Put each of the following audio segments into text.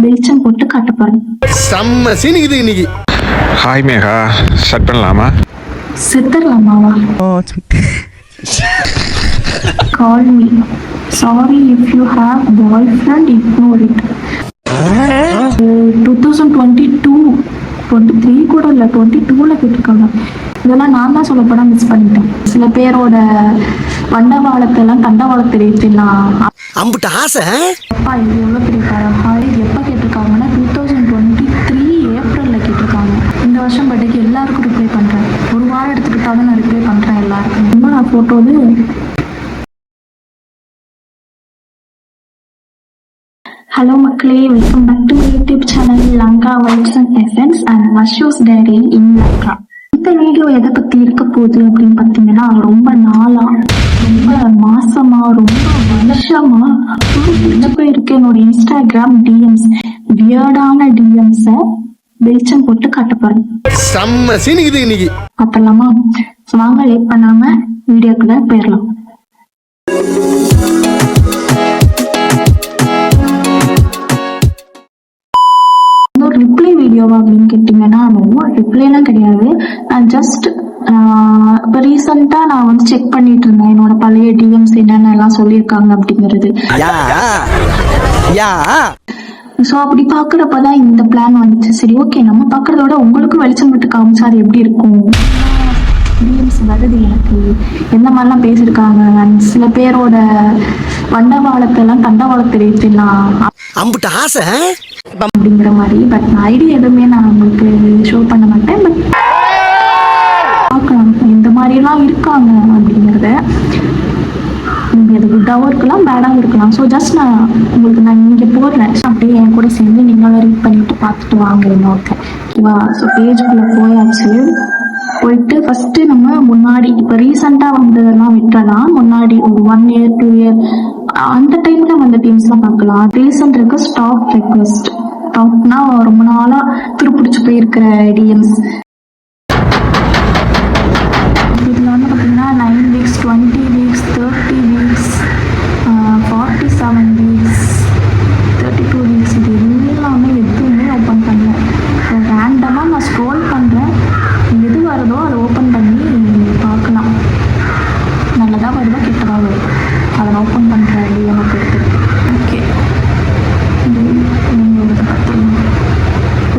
வெளிச்சம் போட்டு காட்ட போறேன். செம்ம சீனிக்குது இன்னைக்கு. ஹாய் மேகா, ஸ்டார்ட் பண்ணலாமா? செத்துடலாமாவா? Call me. Sorry if you have boyfriend, ignore it. 2022 23 கூட இல்லை, 22ல கேட்டிருக்காங்க. இதெல்லாம் நான் தான் சொல்லப்போனா மிஸ் பண்ணிட்டேன். சில பேரோட வண்டவாளத்தெல்லாம் தண்டவாளத்தை வைத்துலாம் அம்புட்ட ஆசை. அப்பா இது எவ்வளோ பெரிய காலம். ஹாய் எப்போ கேட்டிருக்காங்கன்னா 2023 ஏப்ரலில் கேட்டிருக்காங்க. இந்த வருஷம் பர்த்டேக்கு எல்லாருக்கும் ரிப்ளை பண்ணுறேன். ஒரு வாரம் எடுத்துக்கிட்டாலும் நான் ரிப்ளை பண்ணுறேன் எல்லாருக்கும். ரொம்ப நான் ஃபோட்டோது ஹலோ மக்களே, welcome back to YouTube channel Lanka vibes and essence and மஷ்யூஸ் டைரி இன் லங்கா. இந்த வீடியோ எதை பற்றி இருக்க போகுது அப்படின்னு பார்த்தீங்கன்னா, ரொம்ப நாளா, ரொம்ப மாசமா, ரொம்ப வருஷமா என்ன போயிருக்கு என்னோட இன்ஸ்டாகிராம் டிஎம்ஸ், வியர்டான டிஎம்ஸை வெளிச்சம் போட்டு காட்ட போறேன். செம்ம சீனிக்குது இன்னைக்கு. பார்த்தலாமா? வாங்க லேட் பண்ணாம வீடியோக்குள்ள போயிடலாம். ரிப்ளை வீடியோவா அப்படின்னு கேட்டீங்கன்னா, ரொம்ப ரிப்ளைலாம் கிடையாது. நான் ஜஸ்ட் இப்போ ரீசெண்டாக நான் வந்து செக் பண்ணிட்டு இருந்தேன் என்னோட பழைய டிஎம்ஸ் என்னென்ன எல்லாம் சொல்லியிருக்காங்க அப்படிங்கிறது. ஸோ அப்படி பார்க்குறப்பதான் இந்த பிளான் வந்துச்சு. சரி ஓகே, நம்ம பார்க்குறத விட உங்களுக்கும் வெளிச்சம் விட்டு காமிச்சா அது எப்படி இருக்கும், டிஎம்ஸ் வருது எனக்கு, எந்த மாதிரிலாம் பேசியிருக்காங்க, சில பேரோட வண்டவாளத்தெல்லாம் தண்டவாளத்தை வைத்துலாம் அம்புட்ட ஆசை அப்படிங்கிற மாதிரி. பட் ஐடி எதுவுமே நான் உங்களுக்கு ஷோ பண்ண மாட்டேன். பட் பார்க்கலாம் இந்த மாதிரிலாம் இருக்காங்க அப்படிங்கிறத. அது குட்டாகவும் இருக்கலாம், பேடாகவும் இருக்கலாம். ஸோ ஜஸ்ட் நான் உங்களுக்கு இங்கே போடுறேன். அப்படியே என் கூட சேர்ந்து நீங்களும் ரீட் பண்ணிட்டு பார்த்துட்டு வாங்க இன்னொருக்க. ஓகேவா? ஸோ பேஜுக்குள்ளே போயாச்சு. போயிட்டு ஃபஸ்ட்டு நம்ம முன்னாடி இப்போ ரீசெண்டாக வந்ததெல்லாம் விட்டுறலாம். முன்னாடி ஒரு 1 year 2 year அந்த டைமில் வந்த டீம்ஸ்லாம் பார்க்கலாம். ரீசெண்ட் இருக்கு ஸ்டாப் ரெக்வெஸ்ட். ஸ்டாப்னா ரொம்ப நாளாக துருப்பிடிச்சு போயிருக்கிற டிஎம்ஸ். இதில் வந்து பார்த்தீங்கன்னா 9 weeks, 20 weeks, 30 weeks, 47 weeks, 32 weeks, இது எல்லாமே எதுவுமே ஓப்பன் பண்ணல. ஸோ ரேண்டமாக நான் ஸ்க்ரோல் பண்ணுறேன், எது வருதோ அதை ஓப்பன் பண்ணி பார்க்கலாம். நல்லதாக வருதோ கெட்டதாக வரும், அதை நான் ஓப்பன் பண்ணுறேன் டிஎம்ஐ பொறுத்து. ஓகே, நீங்கள் இதை பார்த்தீங்கன்னா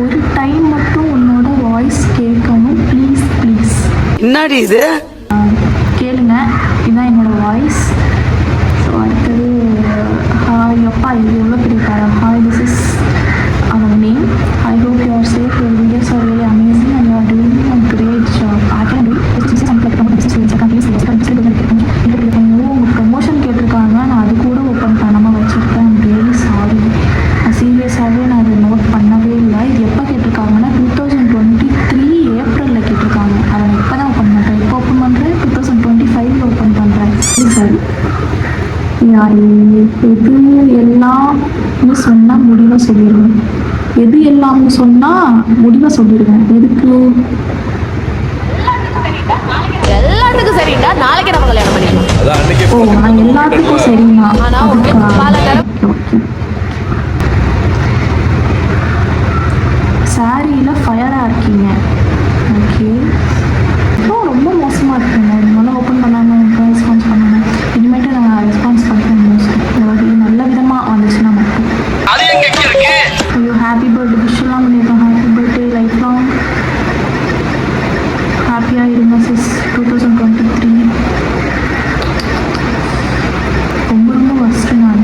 ஒரு டைம் மட்டும் உன்னோட வாய்ஸ் கேட்கணும் ப்ளீஸ் ப்ளீஸ். என்னடி இது? கேளுங்க, இதுதான் என்னோட வாய்ஸ். ஸோ அடுத்தது ஹாய் அப்பா இது எவ்வளோ பெரிய காலம். Hi this is our name. I hope you are safe. Your videos are really amazing and you are doing a great job. I can do உங்கள் ப்ரமோஷன் கேட்டிருக்காங்க, நான் அது கூட ஓப்பன் பண்ணாமல் வச்சுருக்கேன். I'm really sorry. சீரியஸாகவே நான் அதை நோட் பண்ணவே இல்லை. இது எப்போ கேட்டிருக்காங்கன்னா 2023 ஏப்ரலில் கேட்டிருக்காங்க. அதை நான் இப்போ தான் ஓப்பன் பண்ணுறேன். இப்போ ஓப்பன் பண்ணுறேன், 2025 ஓப்பன் பண்ணுறேன். சரி, எது எல்லாம்னு சொன்னால் முடிவை சொல்லிடுவேன். எது எல்லாம்னு சொன்னால் முடிவை சொல்லிடுவேன். எதுக்கு? எல்லாத்துக்கும் சரிடா, நாளைக்கு நம்ம கல்யாணம் பண்ணிக்கலாம். ஓ, நான் எல்லாத்துக்கும் சரிண்ணா. சாரியில் ஃபயராக இருக்கீங்க. ஓகே, ரொம்ப மோசமாக இருக்குங்க. இதனால ஓப்பன் பண்ணாமல் ரெஸ்பான்ஸ் பண்ணாமல் இனிமேட்டு நான் ரெஸ்பான்ஸ் பண்ணுறேன். அதாவது நல்ல விதமாக வந்துச்சுன்னா மட்டும். ஐயோ, ஹாப்பி பர்த்டே விஷெல்லாம் பண்ணியிருக்கேன். ஹாப்பி பர்த்டே, லைஃப் லாங் ஹாப்பியாக இருங்க சிஸ். 2023 ரொம்ப ரொம்ப ஃபஸ்ட்டு. நான்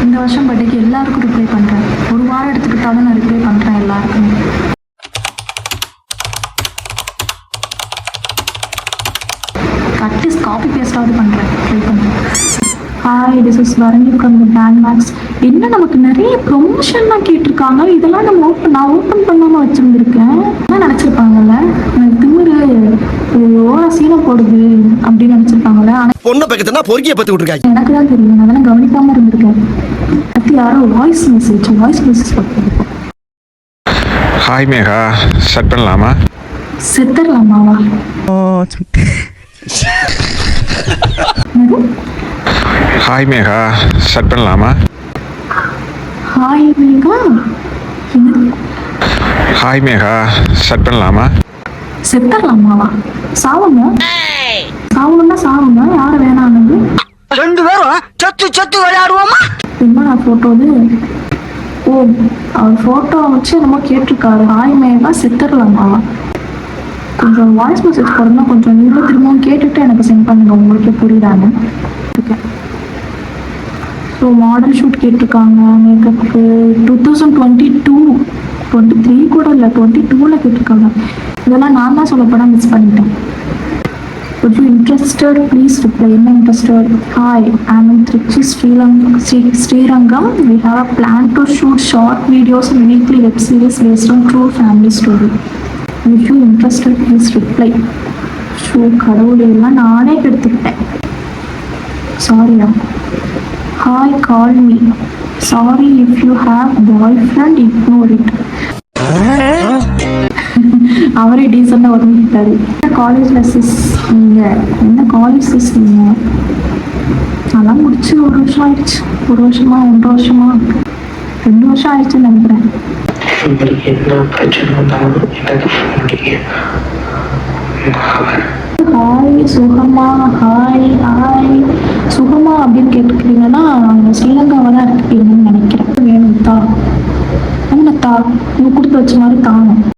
இந்த வருஷம் பர்த்டேக்கு எல்லாருக்கும் ரிப்ளை பண்ணுறேன். ஒரு வாரம் எடுத்துக்கிட்டாலும் நான் ரிப்ளை பண்ணுறேன் எல்லாருக்குமே. அட்லீஸ்ட் காப்பி பேஸ்டாவது பண்ணுறேன், ட்ரை பண்ணுறேன். ஹாய் திஸ் இஸ் வரண்டி ஃப்ரம் தி பிராண்ட் மேக்ஸ். என்ன நமக்கு நிறைய ப்ரொமோஷன்லாம் கேட்டிருக்காங்க. இதெல்லாம் நான் ஓப்பன் பண்ணாமல் வச்சுருந்துருக்கேன். என்ன நினச்சிருப்பாங்கல்ல, எனக்கு திமிரு ஓரா சீனை போடுது அப்படின்னு நினச்சிருப்பாங்கல்ல. ஆனால் பொண்ணை பக்கத்துனா பொறுக்கிய பற்றி விட்டுருக்காங்க. எனக்கு தான் தெரியும், நான் அதெல்லாம் கவனிக்காமல் இருந்திருக்கேன். பற்றி யாரோ வாய்ஸ் மெசேஜ் பார்த்துருக்கோம். ஹாய் மேகா, ஸ்டார்ட் பண்ணலாமா? செத்துடலாமாவா? ஹாய் மேகா, ஸ்டார்ட் பண்ணலாமா? Hi Megha. Hi Megha, start பண்ணலாமா? செத்தரலாமாவா? சாவுங்க. சாவணும்னா சாவுங்க, யாரும் வேணான்னு. ரெண்டு பேரும் சத்து சத்து விளையாடுவோமா? என்ன ஃபோட்டோ இது? ஓ, அவர் ஃபோட்டோ வச்சு என்னமோ கேட்டிருக்காரு. ஹாய் மேகா செத்துடலாமாவா? கொஞ்சம் வாய்ஸ் மெசேஜ் போடுறதுனா கொஞ்சம் நீங்களும் திரும்பவும் கேட்டுட்டு எனக்கு சென்ட் பண்ணுங்க, உங்களுக்கே புரியுதாங்க. ஓகே. ஸோ மாடல் ஷூட் கேட்டிருக்காங்க மேக்கப்புக்கு 2022, 23 கூட இல்லை, 22ல் கேட்டிருக்காங்க. இதெல்லாம் நான் தான் சொல்லப்போனால் மிஸ் பண்ணிட்டேன். Would you interested? Please reply. I'm interested. Hi, I'm in Trichy, Srirangam. We have a plan to shoot short videos and weekly web series based on true family story. If you interested, please reply. Show கடவுளே, எல்லாம் நானே கெடுத்துக்கிட்டேன். சாரியா. Hi, call me. Sorry, if you have boyfriend, ignore it. அவரே டீசெண்டாக ஒதுங்கிட்டாரு. காலேஜில் sis நீங்கள் என்ன college sis நீங்கள்? அதெல்லாம் முடிச்சு 1 வருஷம் ஆயிடுச்சு. 1 வருஷமா 1.5 வருஷமா 2 வருஷம் ஆயிடுச்சுன்னு நினைக்கிறேன். உங்களுக்கு என்ன பிரச்சனை வந்தாலும் எனக்கு சொல்லுங்க. ஹாய் சுகமா. ஹாய் ஹாய் சுகமா அப்படின்னு கேட்டுக்கிறீங்கன்னா அவங்க ஸ்ரீலங்காவில் தான் இருக்கீங்கன்னு நினைக்கிறேன். வேணும் தா, என்ன தா, நீங்கள் கொடுத்து வச்ச மாதிரி தாங்க.